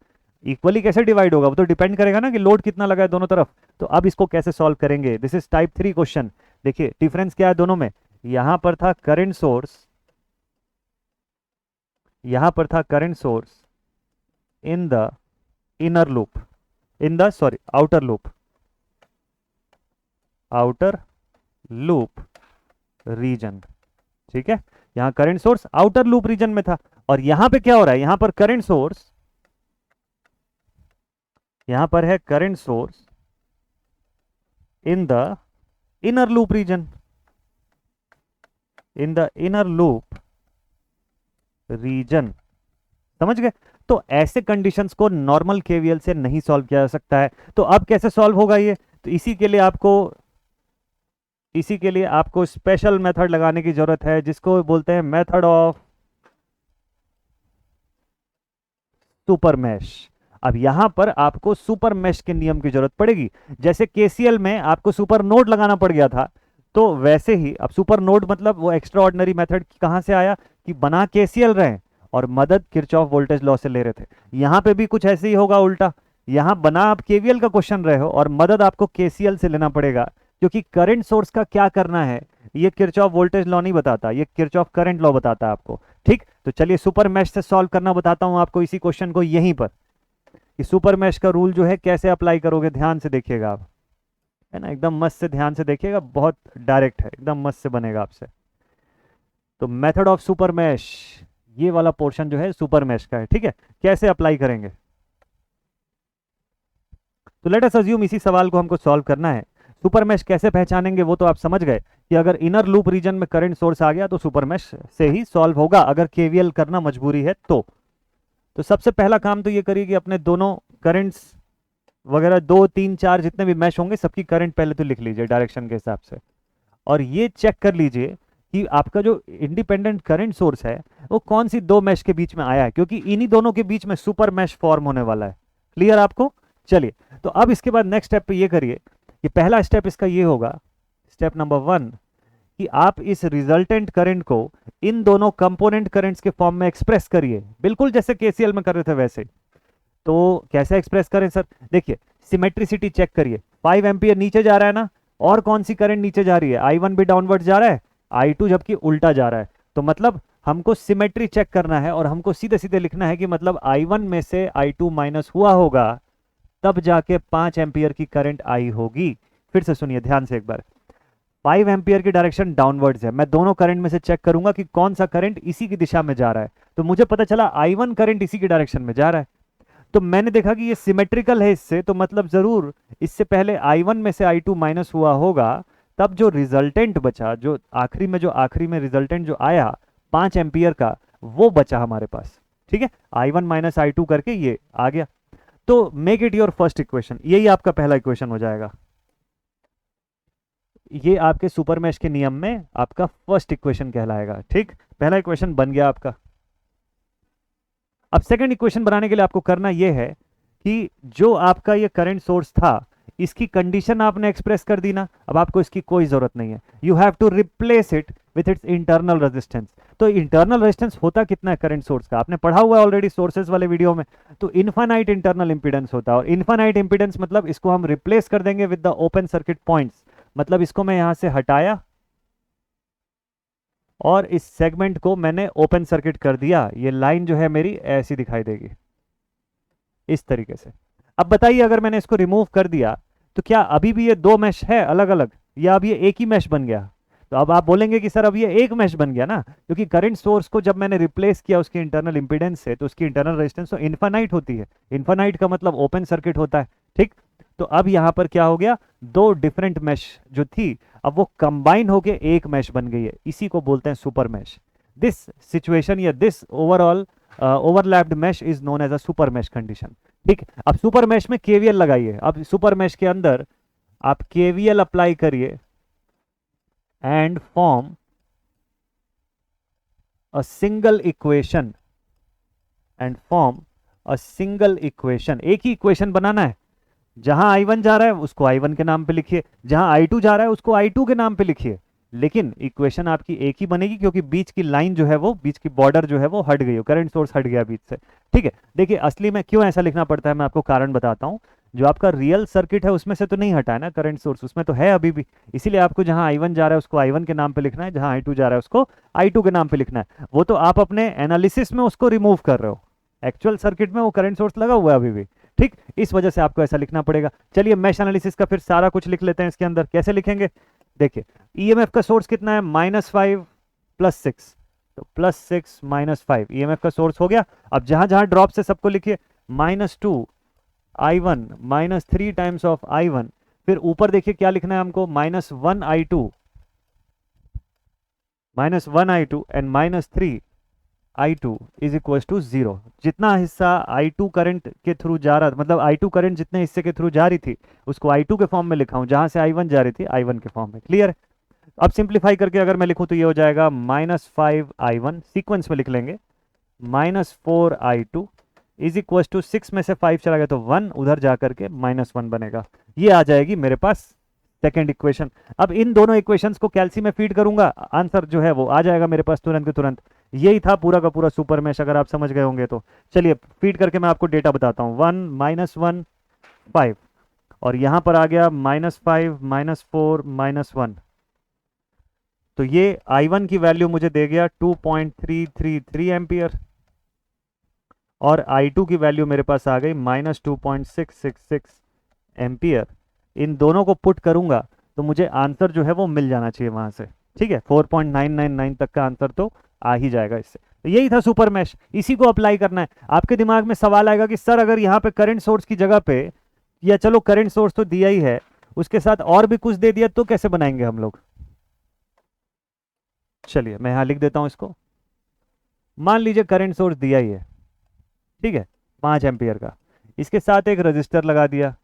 इक्वली कैसे डिवाइड होगा? वो तो डिपेंड करेगा ना कि लोड कितना लगा है दोनों तरफ। तो अब इसको कैसे सॉल्व करेंगे? This is type 3 question. देखिए डिफरेंस क्या है दोनों में। यहां पर था करंट सोर्स, यहां पर था current source in the inner loop, in the sorry outer loop, outer loop region. ठीक है, यहां current source outer loop region में था। और यहां पे क्या हो रहा है? यहां पर करंट सोर्स, यहां पर है current source in the inner loop region, in the inner loop region. समझ गए? तो ऐसे कंडीशंस को नॉर्मल केवीएल से नहीं सॉल्व किया जा सकता है। तो अब कैसे सॉल्व होगा ये? तो इसी के लिए आपको स्पेशल मेथड लगाने की जरूरत है, जिसको बोलते हैं मेथड ऑफ सुपर मैश। अब यहां पर आपको सुपर मैश के नियम की जरूरत पड़ेगी। जैसे केसीएल में आपको सुपर नोड लगाना पड़ गया था, तो वैसे ही अब सुपर नोड मतलब वो एक्स्ट्रा ऑर्डिनरी मेथड कहां से आया कि बना केसीएल रहे और मदद किरचॉफ वोल्टेज लॉ से ले रहे थे। यहां पे भी कुछ ऐसे ही होगा उल्टा। यहां बना आप केवीएल का क्वेश्चन रहे हो और मदद आपको केसीएल से लेना पड़ेगा, क्योंकि करंट सोर्स का क्या करना है ये किरचॉफ वोल्टेज लॉ नहीं बताता, ये किरचॉफ करंट लॉ बताता है आपको। ठीक, तो चलिए सुपर मैश से सॉल्व करना बताता हूं आपको इसी क्वेश्चन को यहीं पर, कि सुपर मैश का रूल जो है कैसे अप्लाई करोगे। ध्यान से देखिएगा आप, है ना, एकदम मस्त से ध्यान से देखिएगा, बहुत डायरेक्ट है, एकदम मस्त से बनेगा आपसे। तो मेथड ऑफ सुपर मैश, ये वाला पोर्शन जो है सुपर मैश का है। ठीक है, कैसे अप्लाई करेंगे? तो लेट अस अज्यूम इसी सवाल को हमको सॉल्व करना है। सुपर मैश कैसे पहचानेंगे वो तो आप समझ गए कि अगर इनर लूप रीजन में करंट सोर्स आ गया तो सुपर मैश से ही सॉल्व होगा, अगर केवीएल करना मजबूरी है तो सबसे पहला काम तो ये करिए कि अपने दोनों करंट्स वगैरह 2, 3, 4 जितने भी मैश होंगे सबकी करंट पहले तो लिख लीजिए डायरेक्शन के हिसाब से। और ये चेक कर लीजिए कि आपका जो इंडिपेंडेंट करंट सोर्स है वो कौन सी दो मैश के बीच में आया है, क्योंकि इन्हीं दोनों के बीच में सुपर मैश फॉर्म होने वाला है। क्लियर आपको? चलिए, तो अब इसके बाद नेक्स्ट स्टेप पे ये करिए कि पहला स्टेप इसका ये होगा, स्टेप नंबर 1, कि आप इस रिजल्टेंट करंट को इन दोनों कंपोनेंट करंट्स के फॉर्म में एक्सप्रेस करिए, बिल्कुल जैसे केसीएल में कर रहे थे वैसे। तो कैसे एक्सप्रेस करें सर? देखिए, सिमेट्रिसिटी चेक करिए, 5 एम्पियर नीचे जा रहा है ना, और कौन सी करंट नीचे जा रही है? I1 भी डाउनवर्ड जा रहा है, I2 जबकि उल्टा जा रहा है। तो मतलब हमको सिमेट्री चेक करना है और हमको सीधे सीधे लिखना है कि मतलब I1 में से I2 माइनस हुआ होगा, तब जाके 5 एम्पियर की करंट आई होगी। फिर से सुनिए ध्यान से एक बार, 5 एम्पियर की डायरेक्शन डाउनवर्ड्स है, मैं दोनों करंट में से चेक करूंगा कि कौन सा करंट इसी की दिशा में जा रहा है। तो मुझे पता चला I1 करंट इसी की डायरेक्शन में जा रहा है, तो मैंने देखा कि ये सिमेट्रिकल है इससे, तो मतलब जरूर इससे पहले I1 में से I2 माइनस हुआ होगा, तब जो रिजल्टेंट बचा, जो आखिरी में रिजल्टेंट जो आया 5 एम्पियर का, वो बचा हमारे पास। ठीक है, I1 माइनस I2 करके ये आ गया। तो make it your first equation, यही आपका पहला इक्वेशन हो जाएगा। ये आपके सुपर मैश के नियम में आपका फर्स्ट इक्वेशन कहलाएगा। ठीक, पहला इक्वेशन बन गया आपका। अब सेकंड इक्वेशन बनाने के लिए आपको करना यह है कि जो आपका ये करंट सोर्स था, इसकी कंडीशन आपने एक्सप्रेस कर दी ना, अब आपको इसकी कोई जरूरत नहीं है। You have to replace it with its internal resistance. तो इंटरनल रेजिस्टेंस होता कितना है करंट सोर्स का? आपने पढ़ा हुआ है ऑलरेडी सोर्सेज वाले वीडियो में। तो इनफाइनाइट इंटरनल इंपीडेंस होता है, और इनफाइनाइट इंपीडेंस मतलब इसको हम रिप्लेस कर देंगे with the open circuit points. मतलब इसको मैं यहां से हटाया और इस सेगमेंट को मैंने ओपन सर्किट कर दिया, ये लाइन जो है मेरी ऐसी दिखाई देगी इस तरीके से। अब बताइए, अगर मैंने इसको रिमूव कर दिया तो क्या अभी भी ये दो मैश है अलग अलग, या अब ये एक ही मैश बन गया? तो अब आप बोलेंगे कि सर अब ये एक मैश बन गया ना, क्योंकि करंट सोर्स को जब मैंने रिप्लेस किया उसकी इंटरनल इंपीडेंस से, तो उसकी इंटरनल रेजिस्टेंस तो इनफाइनाइट होती है। इनफाइनाइट का मतलब ओपन सर्किट होता है। ठीक, तो अब यहां पर क्या हो गया, दो डिफरेंट मैश जो थी अब वो कंबाइन होके एक मैश बन गई है, इसी को बोलते हैं सुपर मैश। दिस सिचुएशन या this overall overlapped mesh is known as a super mesh condition. ठीक, अब सुपर मैश में केवीएल लगाइए। अब सुपर मैश के अंदर आप केवीएल अप्लाई करिए and form a single equation, एक ही इक्वेशन बनाना है। जहां I1 जा रहा है उसको I1 के नाम पे लिखिए, जहां I2 जा रहा है उसको I2 के नाम पे लिखिए, लेकिन इक्वेशन आपकी एक ही बनेगी, क्योंकि बीच की लाइन जो है वो, बीच की बॉर्डर जो है वो हट गई हो, करंट सोर्स हट गया बीच से। ठीक है, देखिए असली में क्यों ऐसा लिखना पड़ता है मैं आपको कारण बताता हूं। जो आपका रियल सर्किट है उसमें से तो नहीं हटा है ना करंट सोर्स, उसमें तो है अभी भी, इसीलिए आपको जहां I1 जा रहा है उसको I1 के नाम पे लिखना है, जहां I2 जा रहा है उसको I2 के नाम पे लिखना है। वो तो आप अपने एनालिसिस में उसको रिमूव कर रहे हो, एक्चुअल सर्किट में वो करंट सोर्स लगा हुआ है अभी भी। ठीक, इस वजह से आपको ऐसा लिखना पड़ेगा। चलिए मैश एनालिसिस का फिर सारा कुछ लिख लेते हैं इसके अंदर। कैसे लिखेंगे? देखिए, ईएमएफ का सोर्स कितना है? -5 + 6, तो +6 - 5 ईएमएफ का सोर्स हो गया। अब जहां जहां ड्रॉप से सबको लिखिए, -2 I1 -3 टाइम्स ऑफ I1, फिर ऊपर देखिए क्या लिखना है हमको, -1 I2 and -3 I2 is equal to 0। जितना हिस्सा I2 करंट के थ्रू जा रहा, मतलब I2 करंट जितने हिस्से के थ्रू जा रही थी उसको I2 के फॉर्म में लिखा हूं, जहां से I1 जा रही थी I1 के फॉर्म में। क्लियर? अब सिंप्लीफाई करके अगर मैं लिखूं तो ये हो जाएगा -5 I1, सीक्वेंस में लिख लेंगे, -4 I2 इज इक्वल टू 6 में से 5 चला गया तो 1, उधर जाकर के -1 बनेगा। ये आ जाएगी मेरे पास सेकेंड इक्वेशन। अब इन दोनों इक्वेशंस को कैल्सी में फीड करूंगा, आंसर जो है वो आ जाएगा मेरे पास तुरंत के तुरंत। यही था पूरा का पूरा सुपर मैश, अगर आप समझ गए होंगे तो। चलिए फीड करके मैं आपको डेटा बताता हूँ। 1 -1 5, और यहां पर आ गया -5 -4 -1, तो ये I1 की वैल्यू मुझे दे गया 2.333 एम्पियर, और I2 की वैल्यू मेरे पास आ गई -2.666 एम्पियर। इन दोनों को पुट करूंगा तो मुझे आंसर जो है वो मिल जाना चाहिए वहां से। ठीक है, 4.999 तक का आंसर तो आ ही जाएगा इससे। तो यही था सुपर मैश, इसी को अप्लाई करना है। आपके दिमाग में सवाल आएगा कि सर अगर यहाँ पे करंट सोर्स की जगह पे, या चलो करंट सोर्स तो दिया ही है, उसके साथ और भी कुछ दे दिया तो कैसे बनाएंगे हम लोग? चलिए मैं यहां लिख देता हूं इसको। मान लीजिए करंट सोर्स दिया ही है, ठीक है, 5 एम्पियर का, इसके साथ एक रजिस्टर लगा दिया,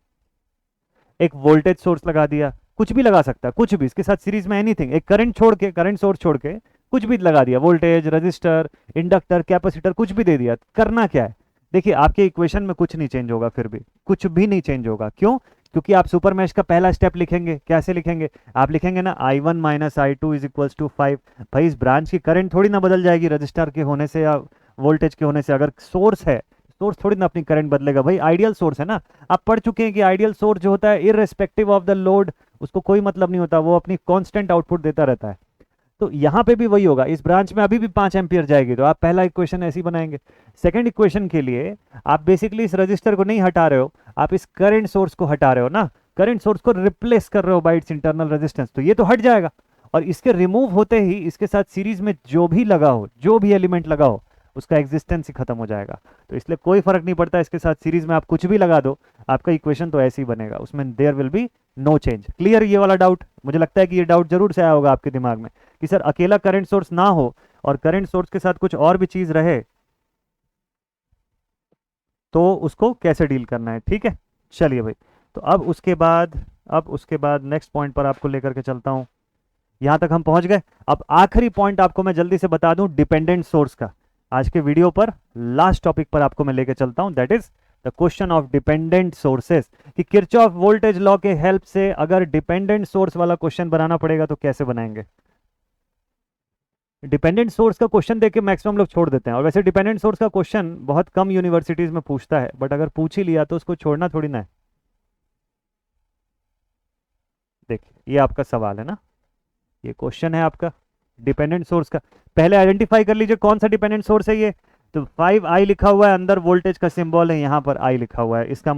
एक वोल्टेज सोर्स लगा दिया, कुछ भी लगा सकता है, कुछ भी इसके साथ सीरीज में एनीथिंग, एक करंट छोड़ के, करंट सोर्स छोड़ के कुछ भी लगा दिया, वोल्टेज, रजिस्टर, इंडक्टर, कैपेसिटर, कुछ भी दे दिया। करना क्या है, देखिए आपके इक्वेशन में कुछ नहीं चेंज होगा, फिर भी कुछ भी नहीं चेंज होगा। क्यों? क्योंकि आप सुपर मैश का पहला स्टेप लिखेंगे। कैसे लिखेंगे? आप लिखेंगे ना I1 minus I2 is equals to 5। भाई इस ब्रांच की करंट थोड़ी ना बदल जाएगी रजिस्टर के होने से या वोल्टेज के होने से। अगर सोर्स है, सोर्स थोड़ी ना अपनी करंट बदलेगा, भाई आइडियल सोर्स है ना। आप पढ़ चुके हैं कि आइडियल सोर्स जो होता है इररिस्पेक्टिव ऑफ द लोड, उसको कोई मतलब नहीं होता, वो अपनी कांस्टेंट आउटपुट देता रहता है। तो यहाँ पे भी वही होगा, इस ब्रांच में अभी भी 5 एम्पियर जाएगी, तो आप पहला इक्वेशन ऐसे ही बनाएंगे। सेकंड इक्वेशन के लिए आप बेसिकली इस रजिस्टर को नहीं हटा रहे हो, आप इस करंट सोर्स को हटा रहे हो ना, करंट सोर्स को रिप्लेस कर रहे हो बाय इट्स इंटरनल रेजिस्टेंस, तो ये तो हट जाएगा। और इसके रिमूव होते ही इसके साथ सीरीज में जो भी लगा हो, जो भी एलिमेंट लगा हो, उसका एग्जिस्टेंस ही खत्म हो जाएगा। तो इसलिए कोई फर्क नहीं पड़ता, इसके साथ सीरीज में आप कुछ भी लगा दो, आपका इक्वेशन तो ऐसे ही बनेगा, उसमें there will be no change. Clear ये वाला डाउट? मुझे लगता है कि ये डाउट जरूर से आया होगा आपके दिमाग में कि सर अकेला करंट सोर्स ना हो और करंट सोर्स के साथ कुछ और भी चीज रहे तो उसको कैसे डील करना है। ठीक है, चलिए भाई। तो अब उसके बाद नेक्स्ट पॉइंट पर आपको लेकर के चलता हूं। यहां तक हम पहुंच गए। अब आखिरी पॉइंट आपको मैं जल्दी से बता दूं डिपेंडेंट सोर्स का। आज के वीडियो पर लास्ट टॉपिक पर आपको मैं लेकर चलता हूं, that is the question of dependent sources, कि किरचॉफ वोल्टेज लॉ के हेल्प से अगर डिपेंडेंट सोर्स वाला क्वेश्चन बनाना पड़ेगा तो कैसे बनाएंगे। डिपेंडेंट सोर्स का क्वेश्चन देके मैक्सिमम लोग छोड़ देते हैं, और वैसे डिपेंडेंट सोर्स का क्वेश्चन बहुत कम यूनिवर्सिटीज में पूछता है, बट अगर पूछ ही लिया तो उसको छोड़ना थोड़ी ना है। देखिए ये आपका सवाल है ना, ये क्वेश्चन है आपका डिपेंडेंट सोर्स का। पहले आइडेंटिफाई कर लीजिए कौन सा डिपेंडेंट सोर्स है ये। तो 5i लिखा हुआ है, अंदर वोल्टेज का सिंबल है, यहां पर i लिखा हुआ है। इसका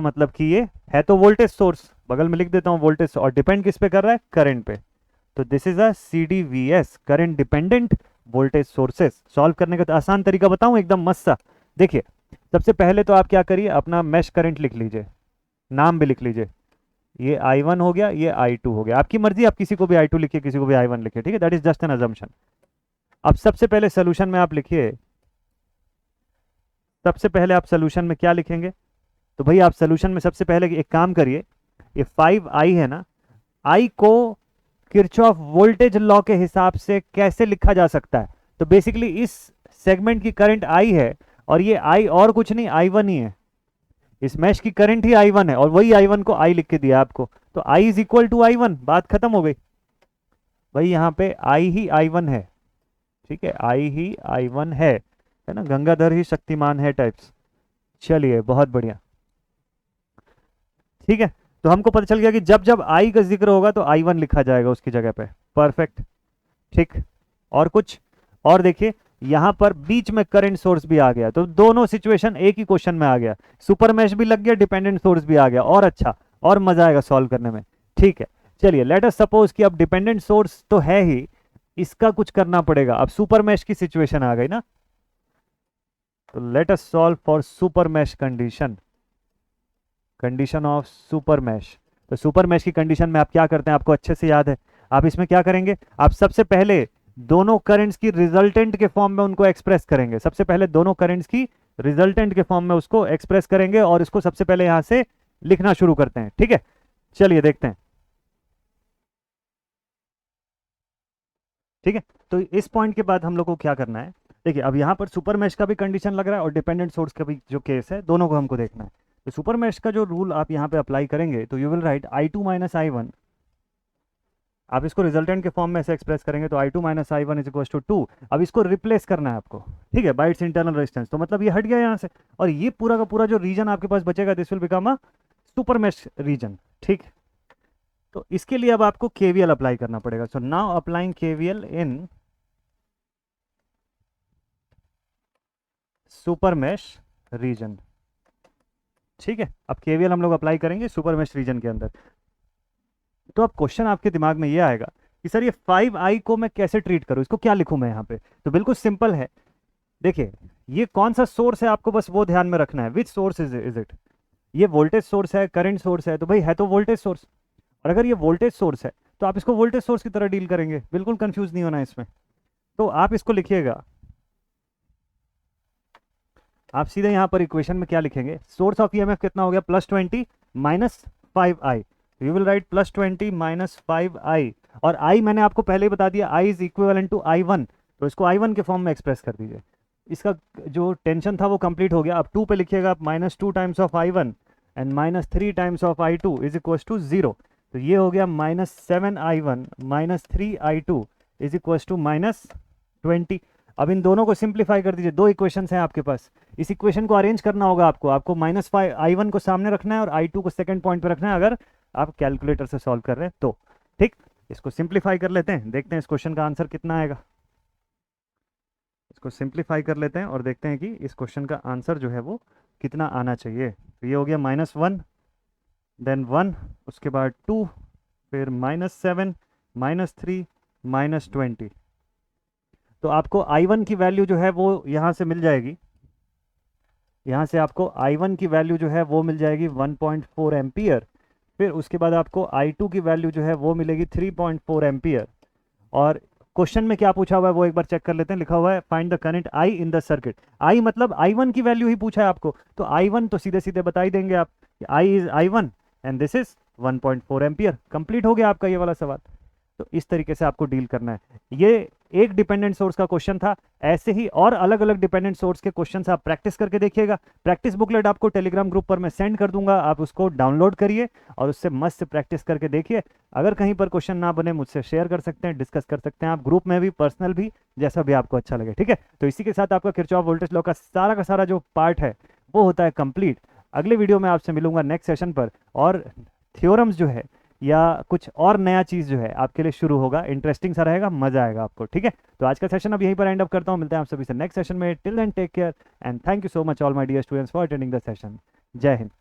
मतलब कि ये है तो वोल्टेज सोर्स, बगल में लिख देता हूं वोल्टेज, और डिपेंड किस पे कर रहा है? करंट पे। तो this is a CDVS, current dependent voltage sources. Solve करने का तो आसान तरीका बताऊं, एकदम मस्त सा। देखिए सबसे पहले तो आप क्या करिए, अपना मैश करंट लिख लीजिए, नाम भी लिख लीजिए। ये I1 हो गया, ये I2 हो गया, आपकी मर्जी, आप किसी को भी I2 लिखिए, किसी को भी I1 लिखिए, ठीक है, that is just an assumption. अब सबसे पहले सोल्यूशन में आप लिखिए, सबसे पहले आप सोल्यूशन में क्या लिखेंगे? तो भाई आप सोल्यूशन में सबसे पहले एक काम करिए, ये 5i है ना, i को किरचॉफ वोल्टेज लॉ के हिसाब से कैसे लिखा जा सकता है? तो बेसिकली इस सेगमेंट की करंट I है, और ये I और कुछ नहीं, I1 ही है। इस मैश की करंट ही I1 है, और वही I1 को I लिख के दिया आपको, तो I is equal to I1, बात खत्म हो गई। भाई यहाँ पे I ही I1 है, ठीक है, I ही I1 है ना, गंगाधर ही शक्तिमान है टाइप्स। चलिए बहुत बढ़िया, ठीक है। तो हमको पता चल गया कि जब जब I का जिक्र होगा तो I1 लिखा जाएगा उसकी जगह पे। परफेक्ट, ठीक। और कुछ और देखिए, यहां पर बीच में करंट सोर्स भी आ गया, तो दोनों सिचुएशन एक ही क्वेश्चन में आ गया, सुपर मैश भी लग गया, डिपेंडेंट सोर्स भी आ गया, और अच्छा, और मजा आएगा सॉल्व करने में। ठीक है, चलिए लेट अस सपोज कि अब डिपेंडेंट सोर्स तो है ही, इसका कुछ करना पड़ेगा। अब सुपर मैश की सिचुएशन आ गई ना, तो let us solve for super mesh condition of super mesh. तो सुपर मैश की कंडीशन में आप क्या करते हैं, आपको अच्छे से याद है। आप इसमें क्या करेंगे, आप सबसे पहले दोनों करंट्स की रिजल्टेंट के फॉर्म में उनको एक्सप्रेस करेंगे। सबसे पहले दोनों करंट्स की रिजल्टेंट के फॉर्म में उसको एक्सप्रेस करेंगे, और इसको सबसे पहले यहां से लिखना शुरू करते हैं। ठीक है, चलिए देखते हैं। ठीक है, तो इस पॉइंट के बाद हम लोग को क्या करना है, देखिए अब यहां पर सुपर मैश का भी कंडीशन लग रहा है और डिपेंडेंट सोर्स का भी जो केस है, दोनों को हमको देखना है। तो सुपर मैश का जो रूल आप यहाँ पे अप्लाई करेंगे, तो you will write I2 minus I1। आप इसको रिजल्टेंट के फॉर्म में ऐसे एक्सप्रेस करेंगे, तो I2 minus I1 is equal to 2। अब इसको रिप्लेस करना है आपको, ठीक है, बाय इट्स इंटरनल रेजिस्टेंस। तो मतलब ये हट गया यहाँ से, और ये पूरा का पूरा जो रीजन आपके पास बचेगा, this will become a super mesh region. ठीक, तो इसके लिए अब आपको KVL अप्लाई करना पड़ेगा। सो नाउ अप्लाइंग KVL इन सुपर मैश रीजन। ठीक है, अब KVL हम लोग अप्लाई करेंगे सुपर मैश रीजन के अंदर। तो अब क्वेश्चन आपके दिमाग में ये आएगा कि सर ये 5i को मैं कैसे ट्रीट करूं, इसको क्या लिखूं मैं यहाँ पे? तो बिल्कुल सिंपल है, देखिए ये कौन सा सोर्स है, आपको बस वो ध्यान में रखना है, विच सोर्स इज इट। ये वोल्टेज सोर्स है, करंट सोर्स है, तो भाई है तो वोल्टेज सोर्स। और अगर ये वोल्टेज सोर्स है तो आप इसको वोल्टेज सोर्स की तरह डील करेंगे, बिल्कुल कंफ्यूज नहीं होना है इसमें। तो आप इसको लिखिएगा आप सीधे यहाँ पर इक्वेशन में क्या लिखेंगे, सोर्स ऑफ ईएमएफ कितना हो गया, +20 minus 5i, you will write +20 minus 5i, और i मैंने आपको पहले ही बता दिया i is equivalent to i1, तो इसको i1 के फॉर्म में एक्सप्रेस कर दीजिए। इसका जो टेंशन था वो कंप्लीट हो गया। अब 2 पे लिखिएगा आप -2 times of i1 and -3 times of i2 is equal to 0, तो ये हो गया -7i1 -3i2 is equal to -20। अब इन दोनों को सिंप्लीफाई कर दीजिए, दो इक्वेशंस हैं आपके पास, इस इक्वेशन को अरेंज करना होगा आपको -5i1 को सामने रखना है और i2 को सेकंड पॉइंट पे रखना है, अगर आप कैलकुलेटर से सॉल्व कर रहे हैं तो। ठीक, इसको सिंप्लीफाई कर लेते हैं, देखते हैं इस क्वेश्चन का आंसर कितना आएगा। इसको सिंप्लीफाई कर लेते हैं और देखते हैं कि इस क्वेश्चन का आंसर जो है वो कितना आना चाहिए। तो ये हो गया -1 देन 1, उसके बाद 2, फिर -7 -3 -20, तो आपको i1 की वैल्यू जो है वो यहाँ से मिल जाएगी, यहाँ से आपको i1 की वैल्यू जो है वो मिल जाएगी 1.4 एम्पियर, फिर उसके बाद आपको i2 की वैल्यू जो है वो मिलेगी 3.4 एम्पियर। और क्वेश्चन में क्या पूछा हुआ है वो एक बार चेक कर लेते हैं, लिखा हुआ है find the current I in the circuit. I मतलब i1 की वैल्यू ही पूछा है आपको, तो i1 तो सीधे सीधे बता ही देंगे आप, I is i1 and this is 1.4 ampere. Complete हो गया आपका ये वाला सवाल। तो इस तरीके से आपको डील करना है। ये एक डिपेंडेंट सोर्स का क्वेश्चन था, ऐसे ही और अलग अलग डिपेंडेंट सोर्स के क्वेश्चंस आप प्रैक्टिस करके देखिएगा। प्रैक्टिस बुकलेट आपको टेलीग्राम ग्रुप पर मैं सेंड कर दूंगा, आप उसको डाउनलोड करिए और उससे मस्त से प्रैक्टिस करके देखिए। अगर कहीं पर क्वेश्चन ना बने मुझसे शेयर कर सकते हैं, डिस्कस कर सकते हैं आप ग्रुप में भी, पर्सनल भी, जैसा भी आपको अच्छा लगे। ठीक है, तो इसी के साथ आपका किरचॉफ वोल्टेज लॉ का सारा जो पार्ट है वो होता है कंप्लीट। अगले वीडियो में आपसे मिलूंगा नेक्स्ट सेशन पर, और थ्योरम्स जो है या कुछ और नया चीज़ जो है आपके लिए शुरू होगा, इंटरेस्टिंग सा रहेगा, मजा आएगा आपको। ठीक है, तो आज का सेशन अब यहीं पर एंड अप करता हूँ, मिलते हैं आप सभी से नेक्स्ट सेशन में। Till then take care and thank you so much all my dear students for attending the session. जय हिंद।